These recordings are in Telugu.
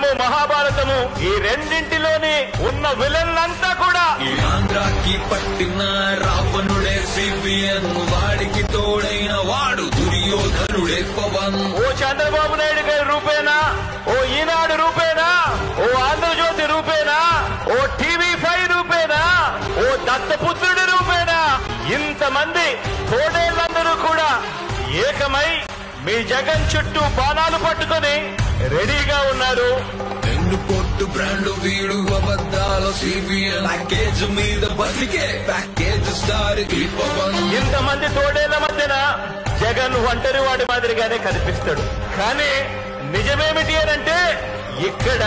రామాయణము మహాభారతము ఈ రెండింటిలోని ఉన్న విలన్లంతా కూడా ఈ ఆంధ్రాకి పట్టిన రావణుడే సిబిఎన్, వాడికి తోడైన వాడు దుర్యోధనుడే పవన్. ఓ చంద్రబాబు నాయుడు గారి రూపేనా, ఓ ఈనాడు రూపేనా, ఓ ఆంధ్రజ్యోతి రూపేనా, ఓ TV5 రూపేనా, ఓ దత్తపుత్రుడి రూపేనా, ఇంతమంది తోడేళ్లందరూ కూడా ఏకమై మీ జగన్ చుట్టూ బాణాలు పట్టుకొని రెడీగా ఉన్నారు. రెండు కోట్టు బ్రాండ్ వీడు అబద్ధాల సిబిఎన్, ప్యాకేజ్ మీద బతికే ప్యాకేజ్ స్టార్ పవన్. ఇంతమంది తోడేళ్ల మధ్యన జగన్ ఒంటరి వాడి మాదిరిగానే కనిపిస్తాడు. కానీ నిజమేమిటి అనంటే ఇక్కడ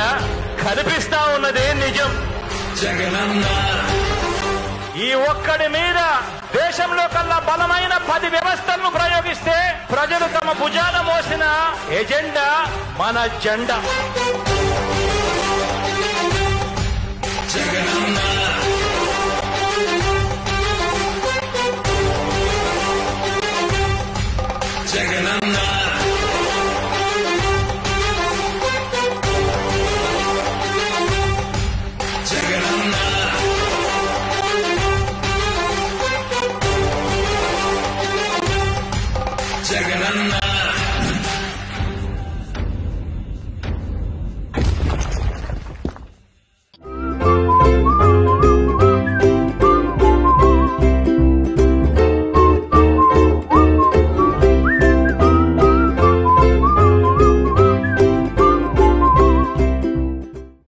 కనిపిస్తా ఉన్నదే నిజం. జగనన్న ఈ ఒక్కడి మీద దేశంలో కల్లా బలమైన 10 వ్యవస్థలను ప్రయోగిస్తే ప్రజలు తమ భుజాన మోసిన ఎజెండా మన జెండా. జగనన్న